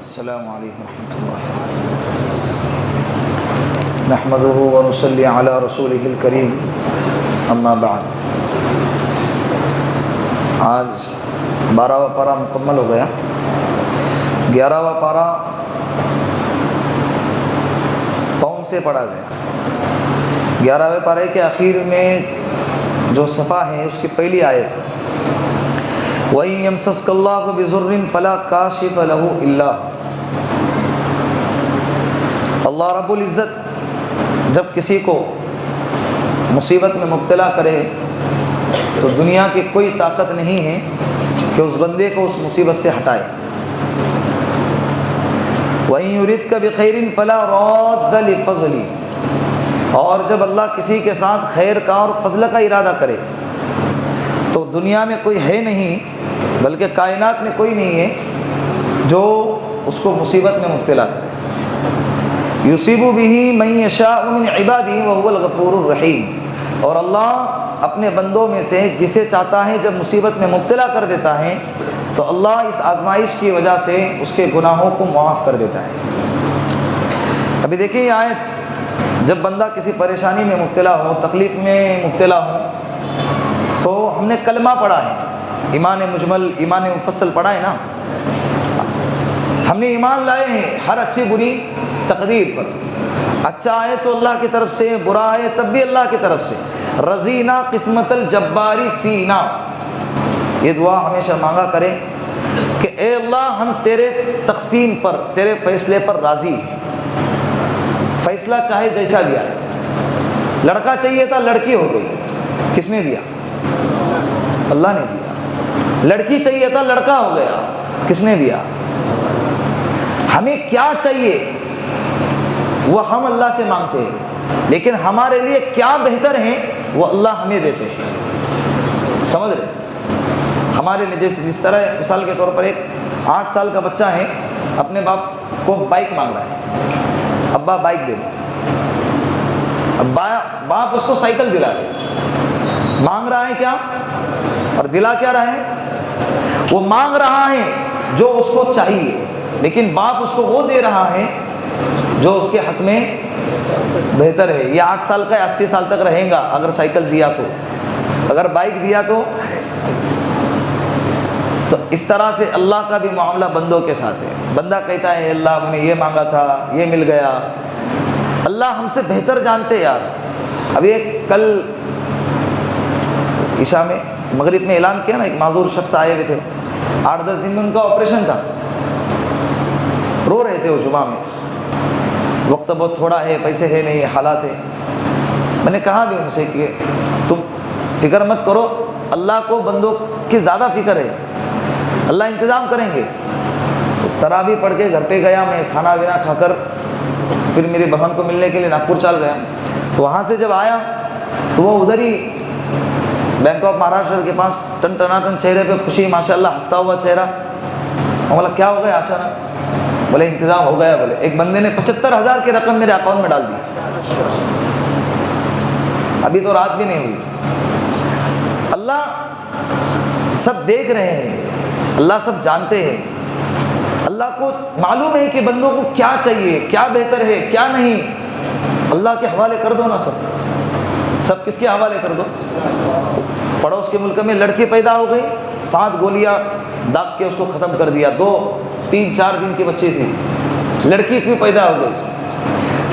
السلام علیکم ورحمۃ اللہ نحمدہ ونصلی علی رسولہ الکریم اما بعد۔ آج 12واں پارہ مکمل ہو گیا۔ 11واں پارہ پاؤں سے پڑھا گیا۔ 11ویں پارے کے آخر میں جو صفحہ ہے اس کی پہلی آیت وَإِن يَمْسَسْكَ اللَّهُ بِضُرٍّ فَلَا كَاشِفَ لَهُ إِلَّا اللہ رب العزت جب کسی کو مصیبت میں مبتلا کرے تو دنیا کی کوئی طاقت نہیں ہے کہ اس بندے کو اس مصیبت سے ہٹائے۔ وَإِن يُرِدْكَ بِخَيْرٍ فَلَا رَادَّ لِفَضْلِهِ اور جب اللہ کسی کے ساتھ خیر کا اور فضل کا ارادہ کرے تو دنیا میں کوئی ہے نہیں بلکہ کائنات میں کوئی نہیں ہے جو اس کو مصیبت میں مبتلا کرے۔ یصیب بہ من یشاء من عبادہ وہو الغفور الرحیم اور اللہ اپنے بندوں میں سے جسے چاہتا ہے جب مصیبت میں مبتلا کر دیتا ہے تو اللہ اس آزمائش کی وجہ سے اس کے گناہوں کو معاف کر دیتا ہے۔ ابھی دیکھیں یہ آیت، جب بندہ کسی پریشانی میں مبتلا ہو، تکلیف میں مبتلا ہو تو ہم نے کلمہ پڑھا ہے، ایمان مجمل ایمان مفصل پڑھا ہے نا۔ ہم نے ایمان لائے ہیں ہر اچھی بری تقدیر پر، اچھا آئے تو اللہ کی طرف سے، برا آئے تب بھی اللہ کی طرف سے۔ رضینا قسمت الجباری فینا، یہ دعا ہمیشہ مانگا کرے کہ اے اللہ ہم تیرے تقسیم پر، تیرے فیصلے پر راضی ہیں، فیصلہ چاہے جیسا بھی آئے۔ لڑکا چاہیے تھا، لڑکی ہو گئی، کس نے دیا؟ اللہ نے دیا۔ لڑکی چاہیے تھا، لڑکا ہو گیا، کس نے دیا؟ ہمیں کیا چاہیے وہ ہم اللہ سے مانگتے ہیں، لیکن ہمارے لیے کیا بہتر ہے وہ اللہ ہمیں دیتے ہیں۔ سمجھ رہے؟ ہمارے لیے جس طرح مثال کے طور پر ایک 8 سال کا بچہ ہے، اپنے باپ کو بائک مانگ رہا ہے، ابا بائک دے دو، اب باپ اس کو سائیکل دلا دے۔ مانگ رہا ہے کیا اور دلا کیا رہا ہے؟ وہ مانگ رہا ہے جو اس کو چاہیے، لیکن باپ اس کو وہ دے رہا ہے جو اس کے حق میں بہتر ہے۔ یہ 8 سال کا 80 سال تک رہے گا اگر سائیکل دیا تو، اگر بائک دیا تو اس طرح سے اللہ کا بھی معاملہ بندوں کے ساتھ ہے۔ بندہ کہتا ہے اللہ میں نے یہ مانگا تھا، یہ مل گیا۔ اللہ ہم سے بہتر جانتے یار۔ ابھی ایک کل عشاء میں مغرب میں اعلان کیا نا، ایک معذور شخص آئے ہوئے تھے، 8-10 دن میں ان کا آپریشن تھا، رو رہے تھے وہ جمعہ میں، وقت بہت تھوڑا ہے، پیسے ہے نہیں، حالات ہے۔ میں نے کہا بھی ان سے کہ تم فکر مت کرو، اللہ کو بندوں کی زیادہ فکر ہے، اللہ انتظام کریں گے۔ تو تراویح پڑھ کے گھر پہ گیا، میں کھانا وینا کھا کر پھر میری بہن کو ملنے کے لیے ناگپور چل گیا۔ تو وہاں سے جب آیا تو وہ ادھر ہی بینک آف مہاراشٹر کے پاس ٹن ٹناٹن چہرے پہ خوشی، ماشاءاللہ ہنستا ہوا چہرہ۔ میں بولا کیا ہو گیا اچانک؟ بولے انتظام ہو گیا۔ بولے ایک بندے نے 75,000 کی رقم میرے اکاؤنٹ میں ڈال دی، ابھی تو رات بھی نہیں ہوئی۔ اللہ سب دیکھ رہے ہیں، اللہ سب جانتے ہیں، اللہ کو معلوم ہے کہ بندوں کو کیا چاہیے، کیا بہتر ہے، کیا نہیں۔ اللہ کے حوالے کر دو نا، سب کس کے حوالے کر دو؟ پڑوس کے ملک میں لڑکی پیدا ہو گئی، 7 گولیاں داغ کے اس کو ختم کر دیا، 2-3-4 دن کی بچی تھی، لڑکی کیوں پیدا ہو گئی؟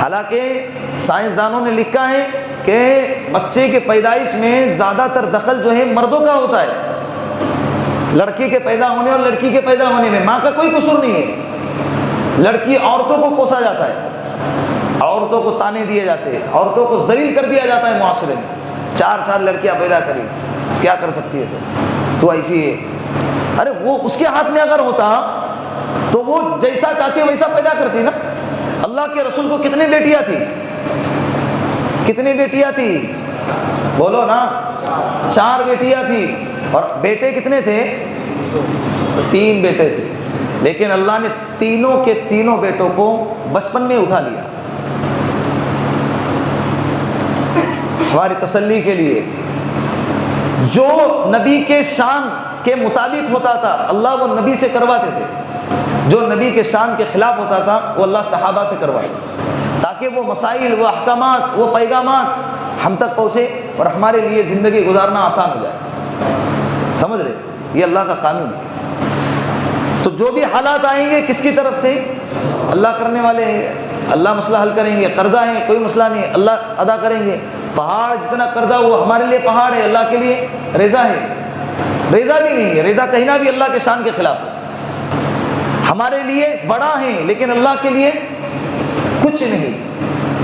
حالانکہ سائنسدانوں نے لکھا ہے کہ بچے کے پیدائش میں زیادہ تر دخل جو ہے مردوں کا ہوتا ہے، لڑکی کے پیدا ہونے اور لڑکی کے پیدا ہونے میں ماں کا کوئی قصور نہیں ہے۔ لڑکی عورتوں کو کوسا جاتا ہے، عورتوں کو تانے دیے جاتے ہیں، عورتوں کو ذلیل کر دیا جاتا ہے معاشرے میں۔ 4 لڑکیاں پیدا کری، کیا کر سکتی ہے تو ایسی ہے۔ ارے وہ اس کے ہاتھ میں اگر ہوتا تو وہ جیسا چاہتی ویسا پیدا کرتی نا۔ اللہ کے رسول کو کتنی بیٹیاں تھی؟ کتنی بیٹیاں تھی؟ بولو نا، 4 بیٹیاں تھی، اور بیٹے کتنے تھے؟ 3 بیٹے تھے، لیکن اللہ نے تینوں کے تینوں بیٹوں کو بچپن میں اٹھا لیا ہماری تسلی کے لیے۔ جو نبی کے شان کے مطابق ہوتا تھا اللہ وہ نبی سے کرواتے تھے۔ جو نبی کے شان کے خلاف ہوتا تھا وہ اللہ صحابہ سے کروائے، تاکہ وہ مسائل، وہ احکامات، وہ پیغامات ہم تک پہنچے اور ہمارے لیے زندگی گزارنا آسان ہو جائے۔ سمجھ رہے؟ یہ اللہ کا قانون ہے۔ تو جو بھی حالات آئیں گے کس کی طرف سے؟ اللہ کرنے والے ہیں، اللہ مسئلہ حل کریں گے۔ قرضہ ہے، کوئی مسئلہ نہیں، اللہ ادا کریں گے۔ پہاڑ جتنا قرضہ وہ ہمارے لیے پہاڑ ہے، اللہ کے لیے ریزہ ہے، ریزہ بھی نہیں ہے، ریزہ کہنا بھی اللہ کے شان کے خلاف ہے۔ ہمارے لیے بڑا ہے لیکن اللہ کے لیے کچھ نہیں،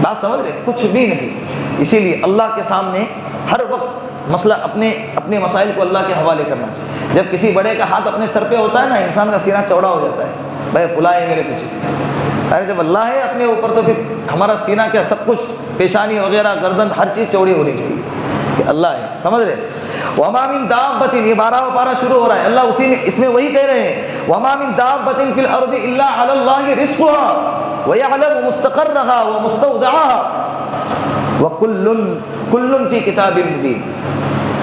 بات سمجھ رہے؟ کچھ بھی نہیں۔ اسی لیے اللہ کے سامنے ہر وقت مسئلہ اپنے مسائل کو اللہ کے حوالے کرنا چاہیے۔ جب کسی بڑے کا ہاتھ اپنے سر پہ ہوتا ہے نا، انسان کا سینہ چوڑا ہو جاتا ہے، بھائی فلاں ہے میرے پیچھے۔ ارے جب اللہ ہے اپنے اوپر تو پھر ہمارا سینہ کیا، سب کچھ، پیشانی وغیرہ، گردن، ہر چیز چوڑی ہونی چاہیے کہ اللہ ہے۔ سمجھ رہے؟ وَمَا مِن دَابَّةٍ، یہ 12واں پارہ شروع ہو رہا ہے، اللہ اس میں وہی کہہ رہے ہیں، وَمَا مِن دَابَّةٍ فِي الْأَرْضِ إِلَّا عَلَى اللَّهِ رِزْقُهَا وَيَعْلَمُ مُسْتَقَرَّهَا وَمُسْتَوْدَعَهَا وَكُلٌّ فِي كِتَابٍ مُبِينٍ۔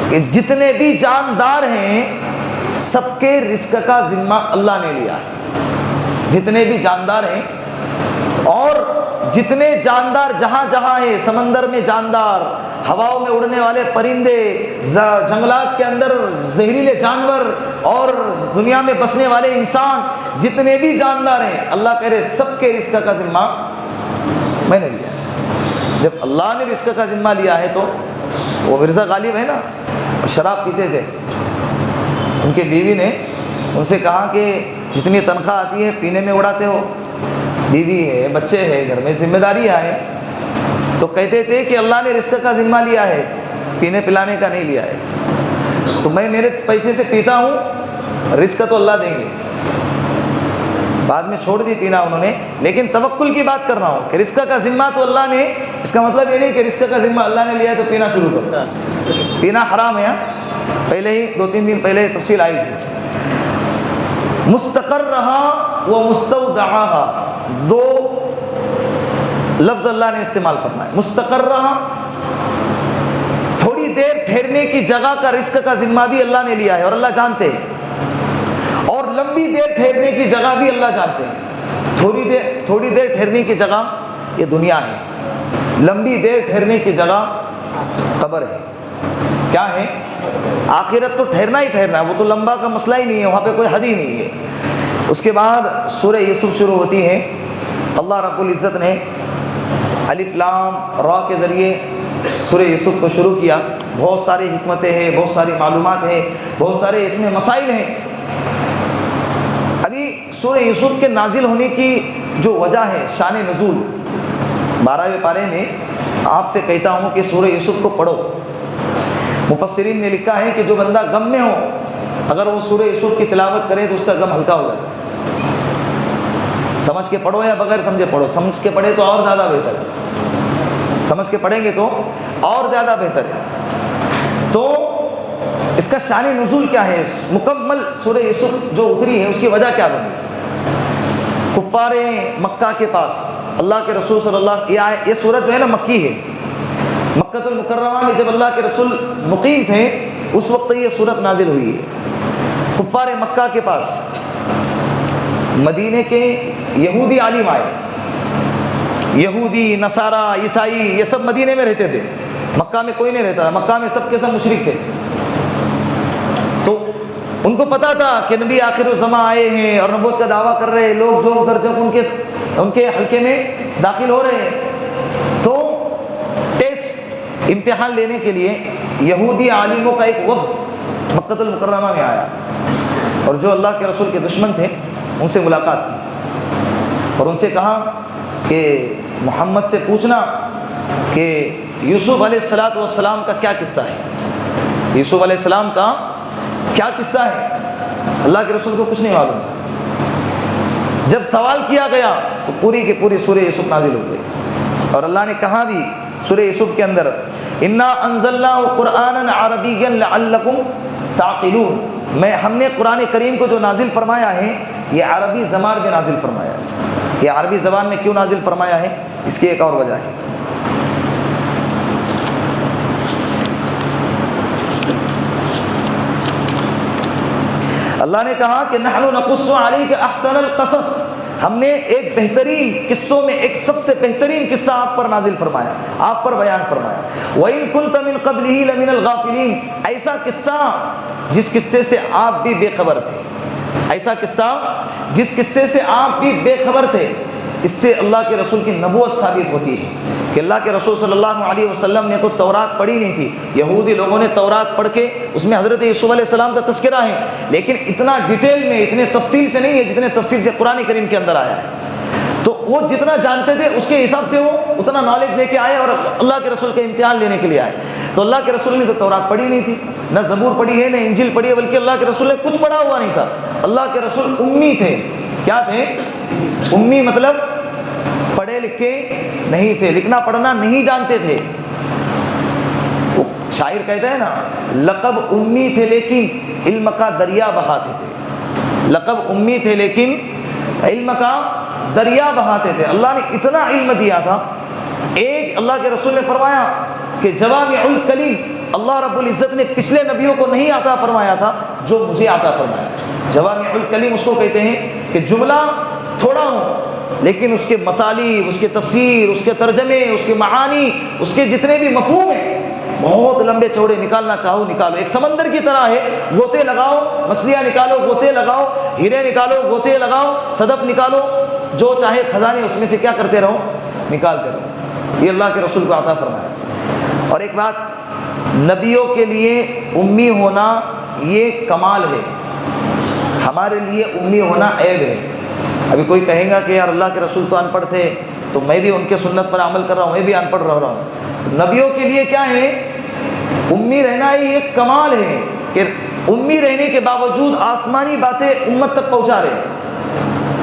کہ جتنے بھی جاندار ہیں سب کے رزق کا ذمہ اللہ نے لیا ہے، جتنے بھی جاندار ہیں، اور جتنے جاندار جہاں جہاں ہیں، سمندر میں جاندار، ہواؤں میں اڑنے والے پرندے، جنگلات کے اندر زہریلے جانور، اور دنیا میں بسنے والے انسان، جتنے بھی جاندار ہیں، اللہ کہہ رہے سب کے رزق کا ذمہ میں نے لیا ہے۔ جب اللہ نے رزق کا ذمہ لیا ہے تو وہ مرزا غالب ہے نا، شراب پیتے تھے، ان کی بیوی نے ان سے کہا کہ جتنی تنخواہ آتی ہے پینے میں اڑاتے ہو، بیوی ہے، بچے ہے، گھر میں ذمہ داریاں ہیں، تو کہتے تھے کہ اللہ نے رزق کا ذمہ لیا ہے، پینے پلانے کا نہیں لیا ہے، تو میں میرے پیسے سے پیتا ہوں، رزق تو اللہ دیں گے۔ بعد میں چھوڑ دی پینا انہوں نے، لیکن توکل کی بات کر رہا ہوں کہ رزق کا ذمہ تو اللہ نے، اس کا مطلب یہ نہیں کہ رزق کا ذمہ اللہ نے لیا ہے تو پینا شروع کر، پینا حرام ہے۔ پہلے ہی 2-3 دن پہلے تفصیل آئی تھی۔ مستقرها و مستودعها، دو لفظ اللہ نے استعمال فرمائے۔ مستقرها، تھوڑی دیر ٹھہرنے کی جگہ کا رزق کا ذمہ بھی اللہ نے لیا ہے اور اللہ جانتے ہیں، اور لمبی دیر ٹھہرنے کی جگہ بھی اللہ جانتے ہیں۔ تھوڑی دیر ٹھہرنے کی جگہ یہ دنیا ہے، لمبی دیر ٹھہرنے کی جگہ قبر ہے۔ کیا ہے؟ آخرت تو ٹھہرنا ہی ٹھہرنا ہے، وہ تو لمبا کا مسئلہ ہی نہیں ہے، وہاں پہ کوئی حد ہی نہیں ہے۔ اس کے بعد سورہ یوسف شروع ہوتی ہے۔ اللہ رب العزت نے الف لام را کے ذریعے سورہ یوسف کو شروع کیا۔ بہت ساری حکمتیں ہیں، بہت ساری معلومات ہیں، بہت سارے اس میں مسائل ہیں۔ ابھی سورہ یوسف کے نازل ہونے کی جو وجہ ہے، شان نزول، 12ویں پارے میں آپ سے کہتا ہوں کہ سورہ یوسف کو پڑھو۔ مفسرین نے لکھا ہے کہ جو بندہ غم میں ہو، اگر وہ سورہ یوسف کی تلاوت کرے تو اس کا غم ہلکا ہو جاتا ہے۔ سمجھ کے پڑھو یا بغیر سمجھے پڑھو، سمجھ کے پڑھے تو اور زیادہ بہتر ہے، سمجھ کے پڑھیں گے تو اور زیادہ بہتر ہے۔ تو اس کا شان نزول کیا ہے، مکمل سورہ یوسف جو اتری ہے اس کی وجہ کیا بنی؟ کفار مکہ کے پاس اللہ کے رسول صلی اللہ علیہ وسلم، یہ سورت جو ہے نا مکی ہے، مکہ المکرمہ میں جب اللہ کے رسول مقیم تھے اس وقت یہ سورت نازل ہوئی ہے۔ کفار مکہ کے پاس مدینے کے یہودی عالم آئے، یہودی، نصارہ، عیسائی، یہ سب مدینے میں رہتے تھے، مکہ میں کوئی نہیں رہتا تھا، مکہ میں سب کے سب مشرک تھے۔ تو ان کو پتا تھا کہ نبی آخر الزماں آئے ہیں اور نبوت کا دعویٰ کر رہے لوگ، جو ادھر جب ان کے حلقے میں داخل ہو رہے ہیں، تو ٹیسٹ، امتحان لینے کے لیے یہودی عالموں کا ایک وفد مکہ المکرمہ میں آیا، اور جو اللہ کے رسول کے دشمن تھے ان سے ملاقات کی اور ان سے کہا کہ محمد سے پوچھنا کہ یوسف علیہ السلام کا کیا قصہ ہے، یوسف علیہ السلام کا کیا قصہ ہے۔ اللہ کے رسول کو کچھ نہیں معلوم تھا۔ جب سوال کیا گیا تو پوری کی پوری سورہ یوسف نازل ہو گئی، اور اللہ نے کہا بھی سورہ یوسف کے اندر، انا انزلناہ قرآنا عربیا لعلکم تعقلون، ہم نے قرآن کریم کو جو نازل فرمایا ہے یہ عربی زبان میں نازل فرمایا ہے۔ یہ عربی زبان میں کیوں نازل فرمایا ہے، اس کی ایک اور وجہ ہے۔ اللہ نے کہا کہ نحن نقص علیک احسن القصص، ہم نے ایک بہترین قصوں میں ایک سب سے بہترین قصہ آپ پر نازل فرمایا، آپ پر بیان فرمایا۔ وَإِن كُنْتَ مِن قَبْلِهِ لَمِنَ الْغَافِلِينَ، ایسا قصہ جس قصے سے آپ بھی بے خبر تھے، ایسا قصہ جس قصے سے آپ بھی بے خبر تھے۔ اس سے اللہ کے رسول کی نبوت ثابت ہوتی ہے کہ اللہ کے رسول صلی اللہ علیہ وسلم نے تو تورات پڑھی نہیں تھی، یہودی لوگوں نے تورات پڑھ کے اس میں حضرت یوسف علیہ السلام کا تذکرہ ہے، لیکن اتنا ڈیٹیل میں اتنے تفصیل سے نہیں ہے جتنے تفصیل سے قرآن کریم کے اندر آیا ہے۔ تو وہ جتنا جانتے تھے اس کے حساب سے وہ اتنا نالج لے کے آئے اور اللہ کے رسول کا امتحان لینے کے لیے آئے۔ تو اللہ کے رسول نے تو تورات پڑھی نہیں تھی، نہ زبور پڑھی ہے نہ انجیل پڑھی ہے، بلکہ اللہ کے رسول نے کچھ پڑھا ہوا نہیں تھا۔ اللہ کے رسول امی تھے۔ کیا تھے؟ امی مطلب پڑھے لکھے نہیں تھے، لکھنا پڑھنا نہیں جانتے تھے۔ شاعر کہتے ہیں نا، لقب امی تھے لیکن علم کا دریا بہاتے تھے۔ لقب امی تھے لیکن علم کا دریا بہاتے تھے۔ اللہ نے اتنا علم دیا تھا۔ ایک اللہ کے رسول نے فرمایا کہ جوامع الکلم اللہ رب العزت نے پچھلے نبیوں کو نہیں عطا فرمایا تھا جو مجھے عطا فرمایا۔ جوامع الکلم اس کو کہتے ہیں کہ جملہ تھوڑا ہو لیکن اس کے مطالب، اس کے تفسیر، اس کے ترجمے، اس کے معانی، اس کے جتنے بھی مفہوم ہیں بہت لمبے چوڑے، نکالنا چاہو نکالو۔ ایک سمندر کی طرح ہے، گوتے لگاؤ، مچھلیاں نکالو، گوتے لگاؤ، ہیرے نکالو، گوتے لگاؤ، صدف نکالو، جو چاہے خزانے اس میں سے کیا کرتے رہو، نکالتے رہو۔ یہ اللہ کے رسول کو عطا فرمایا۔ اور ایک بات، نبیوں کے لیے امی ہونا یہ کمال ہے، ہمارے لیے امی ہونا عیب ہے۔ ابھی کوئی کہے گا کہ یار اللہ کے رسول تو ان پڑھ تھے تو میں بھی ان کے سنت پر عمل کر رہا ہوں، میں بھی ان پڑھ رہا ہوں۔ نبیوں کے لیے کیا ہے؟ امی رہنا ہی ایک کمال ہے کہ امی رہنے کے باوجود آسمانی باتیں امت تک پہنچا رہے۔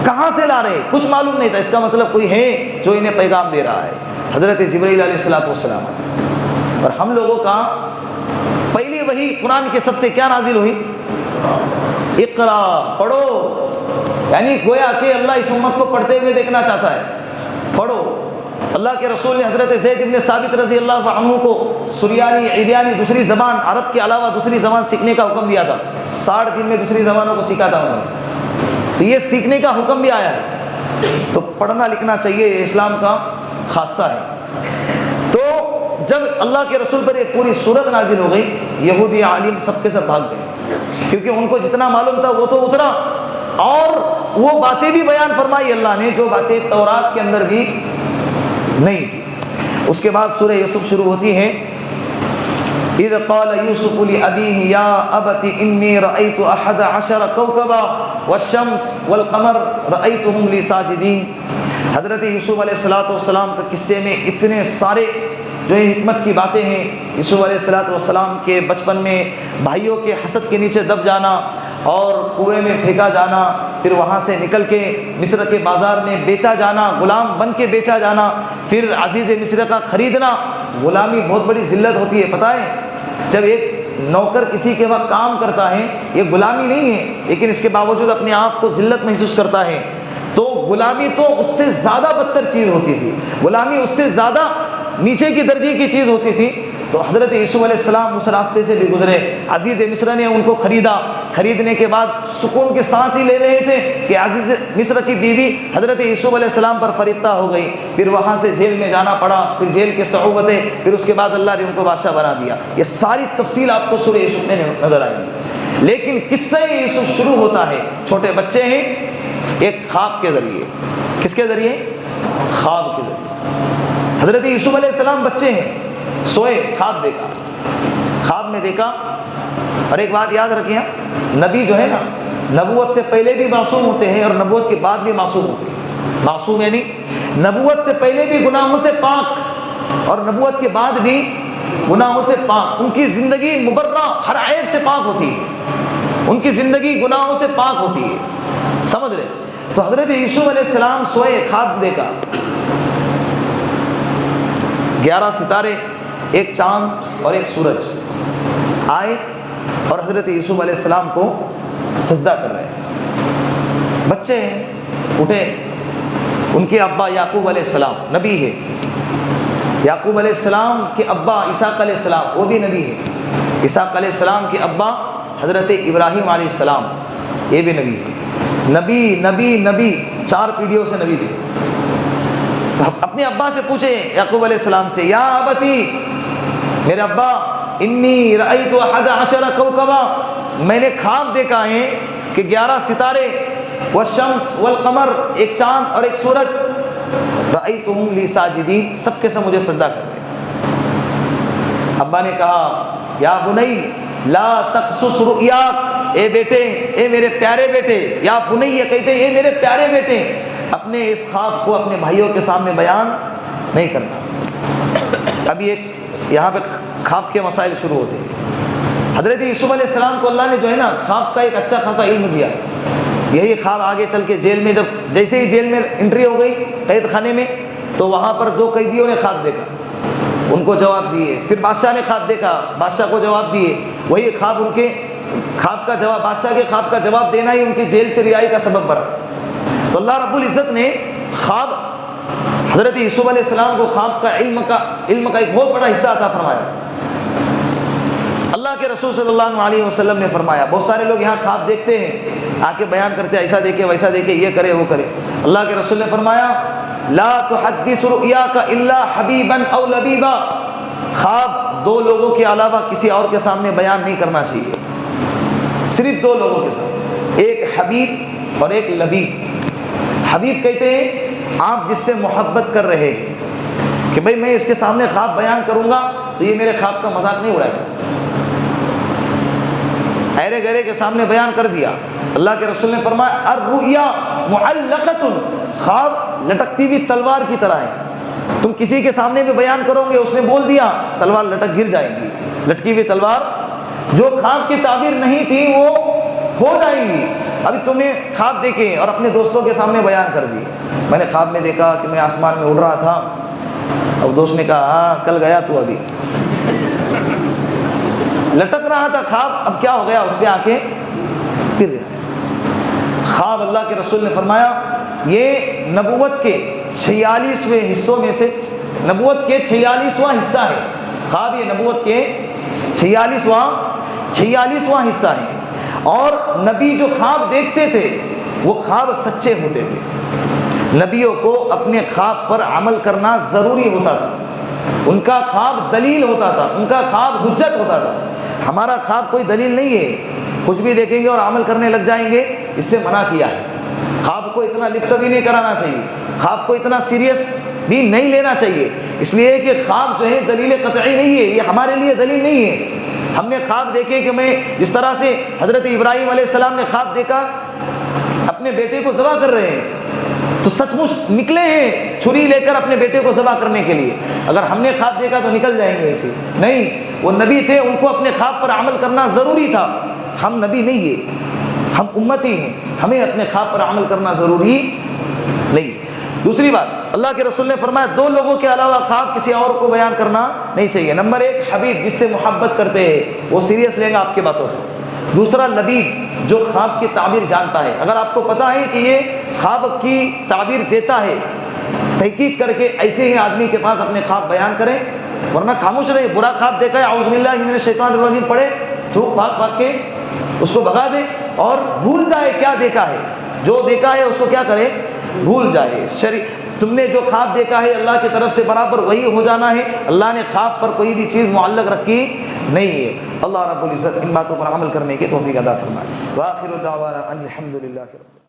کہاں سے لا رہے؟ کچھ معلوم نہیں تھا، اس کا مطلب کوئی ہے جو انہیں پیغام دے رہا ہے، حضرت جبرائیل علیہ الصلوۃ والسلام۔ اور ہم لوگوں کا پہلی وحی قرآن کے سب سے کیا نازل ہوئی؟ اقرا، پڑھو۔ یعنی گویا کہ اللہ اس امت کو پڑھتے ہوئے دیکھنا چاہتا ہے، پڑھو۔ اللہ کے رسول نے حضرت زید بن ثابت رضی اللہ عنہ کو سریانی، عیریانی، دوسری زبان عرب کے علاوہ دوسری زبان سیکھنے کا حکم دیا تھا۔ 60 دن میں دوسری زبانوں کو سیکھا تھا انہوں نے۔ تو یہ سیکھنے کا حکم بھی آیا ہے، تو پڑھنا لکھنا چاہیے، یہ اسلام کا خاصہ ہے۔ تو جب اللہ کے رسول پر ایک پوری سورت نازل ہو گئی، یہودی عالم سب کے سب بھاگ گئے، کیونکہ ان کو جتنا معلوم تھا وہ تو اترا، اور وہ باتیں بھی بیان فرمائی اللہ نے جو باتیں تورات کے اندر بھی نہیں تھی۔ اس کے بعد سورہ یوسف شروع ہوتی ہے، اذ قال یوسف لأبیہ یا ابت انی رأیت 11 کوکبا والشمس والقمر رأیتهم لی ساجدین۔ حضرت یوسف علیہ السلام کے قصے میں اتنے سارے جو حکمت کی باتیں ہیں۔ یوسف علیہ السلام کے بچپن میں بھائیوں کے حسد کے نیچے دب جانا اور کنویں میں پھینکا جانا، پھر وہاں سے نکل کے مصر کے بازار میں بیچا جانا، غلام بن کے بیچا جانا، پھر عزیز مصر کا خریدنا۔ غلامی بہت بڑی ذلت ہوتی ہے، پتہ ہے؟ جب ایک نوکر کسی کے وقت کام کرتا ہے، یہ غلامی نہیں ہے، لیکن اس کے باوجود اپنے آپ کو ذلت محسوس کرتا ہے، تو غلامی تو اس سے زیادہ بدتر چیز ہوتی تھی، غلامی اس سے زیادہ نیچے کی درجے کی چیز ہوتی تھی۔ تو حضرت یوسف علیہ السلام اس راستے سے بھی گزرے، عزیز مصر نے ان کو خریدا، خریدنے کے بعد سکون کی سانس ہی لے رہے تھے کہ عزیز مصر کی بیوی حضرت یوسف علیہ السلام پر فریفتہ ہو گئی، پھر وہاں سے جیل میں جانا پڑا، پھر جیل کے صعوبتیں، پھر اس کے بعد اللہ نے ان کو بادشاہ بنا دیا۔ یہ ساری تفصیل آپ کو سورہ یوسف میں نظر آئے گی، لیکن قصہ یوسف شروع ہوتا ہے، چھوٹے بچے ہیں، ایک خواب کے ذریعے۔ کس کے ذریعے؟ خواب کے ذریعے۔ حضرت یوسف علیہ السلام بچے ہیں، سوئے، خواب دیکھا، خواب میں دیکھا۔ اور ایک بات یاد رکھیں، نبی جو ہے نا، نبوت سے پہلے بھی معصوم ہوتے ہیں اور نبوت کے بعد بھی معصوم ہوتے ہیں۔ معصوم یعنی نبوت سے پہلے بھی گناہوں سے پاک اور نبوت کے بعد بھی گناہوں سے پاک، ان کی زندگی مبرہ ہر عیب سے پاک ہوتی ہے، ان کی زندگی گناہوں سے پاک ہوتی ہے، سمجھ رہے؟ تو حضرت یوسف علیہ السلام سوئے، خواب دیکھا، 11 ستارے، ایک چاند اور ایک سورج آئے اور حضرت یوسف علیہ السلام کو سجدہ کر رہے ہیں۔ بچے ہیں، اٹھے، ان کے ابا یعقوب علیہ السلام نبی ہے، یعقوب علیہ السلام کے ابا اسحاق علیہ السلام وہ بھی نبی ہے، اسحاق علیہ السلام کے ابا حضرت ابراہیم علیہ السلام یہ بھی نبی ہے، نبی نبی نبی، 4 پیڑھیوں سے نبی تھے۔ تو اپنے ابا سے پوچھیں یعقوب علیہ السلام سے، یا ابتی، میرے ابا، انی رأیت 11 کوکبا، میں نے خواب دیکھا ہے کہ 11 ستارے، والشمس والقمر، ایک چاند اور ایک سورج، رأیتہم لی ساجدین، سب کے سب مجھے سجدہ کر رہے ہیں۔ ابا نے کہا، یا بنی لا تقصص رؤیاک، اے بیٹے، اے میرے پیارے بیٹے، یا بنی یہ کہتے ہیں اے میرے پیارے بیٹے، اپنے اس خواب کو اپنے بھائیوں کے سامنے بیان نہیں کرنا۔ ابھی ایک یہاں پہ خواب کے مسائل شروع ہوتے ہیں۔ حضرت یوسف علیہ السلام کو اللہ نے جو ہے نا خواب کا ایک اچھا خاصا علم دیا۔ یہی خواب آگے چل کے جیل میں، جب جیسے ہی جیل میں انٹری ہو گئی قید خانے میں، تو وہاں پر 2 قیدیوں نے خواب دیکھا، ان کو جواب دیے، پھر بادشاہ نے خواب دیکھا، بادشاہ کو جواب دیے، وہی خواب ان کے خواب کا جواب، بادشاہ کے خواب کا جواب دینا ہی ان کی جیل سے رہائی کا سبب بنا۔ تو اللہ رب العزت نے خواب، حضرت یوسف علیہ السلام کو خواب کا علم کا ایک بہت بڑا حصہ عطا فرمایا۔ اللہ کے رسول صلی اللہ علیہ وسلم نے فرمایا، بہت سارے لوگ یہاں خواب دیکھتے ہیں، آ کے بیان کرتے ہیں ایسا دیکھے ویسا دیکھے، یہ کرے وہ کرے۔ اللہ کے رسول نے فرمایا، لا تحدث رؤیاک الا حبیبا او لبیبا، خواب 2 لوگوں کے علاوہ کسی اور کے سامنے بیان نہیں کرنا چاہیے، صرف 2 لوگوں کے سامنے، ایک حبیب اور ایک لبیب۔ حبیب کہتے ہیں آپ جس سے محبت کر رہے ہیں کہ بھئی میں اس کے سامنے خواب بیان کروں گا تو یہ میرے خواب کا مذاق نہیں اڑائے گا، ایرے گہرے کے سامنے بیان کر دیا۔ اللہ کے رسول نے فرمایا، الرؤیا معلقۃ، خواب لٹکتی ہوئی تلوار کی طرح ہے، تم کسی کے سامنے بھی بیان کرو گے، اس نے بول دیا، تلوار لٹک گر جائے گی، لٹکی ہوئی تلوار جو خواب کی تعبیر نہیں تھی وہ ہو جائیں گی۔ ابھی تم نے خواب دیکھے اور اپنے دوستوں کے سامنے بیان کر دیے، میں نے خواب میں دیکھا کہ میں آسمان میں اڑ رہا تھا، اب دوست نے کہا ہاں کل گیا تو ابھی لٹک رہا تھا خواب، اب کیا ہو گیا، اس پہ آ کے گر گیا۔ خواب اللہ کے رسول نے فرمایا یہ نبوت کے 46ویں حصوں میں سے، نبوت کے 46واں حصہ ہے، خواب یہ نبوت کے 46واں حصہ ہے۔ اور نبی جو خواب دیکھتے تھے وہ خواب سچے ہوتے تھے، نبیوں کو اپنے خواب پر عمل کرنا ضروری ہوتا تھا، ان کا خواب دلیل ہوتا تھا، ان کا خواب حجت ہوتا تھا۔ ہمارا خواب کوئی دلیل نہیں ہے، کچھ بھی دیکھیں گے اور عمل کرنے لگ جائیں گے، اس سے منع کیا ہے۔ خواب کو اتنا لفٹ بھی نہیں کرانا چاہیے، خواب کو اتنا سیریس بھی نہیں لینا چاہیے، اس لیے کہ خواب جو ہے دلیل قطعی نہیں ہے، یہ ہمارے لیے دلیل نہیں ہے۔ ہم نے خواب دیکھے کہ میں جس طرح سے حضرت ابراہیم علیہ السلام نے خواب دیکھا اپنے بیٹے کو ذبح کر رہے ہیں، تو سچ مچ نکلے ہیں چھری لے کر اپنے بیٹے کو ذبح کرنے کے لیے۔ اگر ہم نے خواب دیکھا تو نکل جائیں گے ایسے نہیں، وہ نبی تھے، ان کو اپنے خواب پر عمل کرنا ضروری تھا۔ ہم نبی نہیں ہیں، ہم امتی ہیں، ہمیں اپنے خواب پر عمل کرنا ضروری نہیں۔ دوسری بات، اللہ کے رسول نے فرمایا 2 لوگوں کے علاوہ خواب کسی اور کو بیان کرنا نہیں چاہیے۔ نمبر 1 حبیب، جس سے محبت کرتے ہیں، وہ سیریس لیں گا آپ کی باتوں کو۔ دوسرا لبیب، جو خواب کی تعبیر جانتا ہے۔ اگر آپ کو پتا ہے کہ یہ خواب کی تعبیر دیتا ہے، تحقیق کر کے ایسے ہی آدمی کے پاس اپنے خواب بیان کریں، ورنہ خاموش رہے۔ برا خواب دیکھا ہے، اعوذ باللہ من الشیطان الرجیم پڑھے، تھوک بھاگ کے اس کو بھگا دے اور بھول جائے کیا دیکھا ہے، جو دیکھا ہے اس کو کیا کرے، بھول جائے۔ تم نے جو خواب دیکھا ہے اللہ کی طرف سے برابر وہی ہو جانا ہے، اللہ نے خواب پر کوئی بھی چیز معلق رکھی نہیں ہے۔ اللہ رب العزت ان باتوں پر عمل کرنے کی توفیق عطا فرمائے۔ وآخر دعوانا ان الحمد للہ رب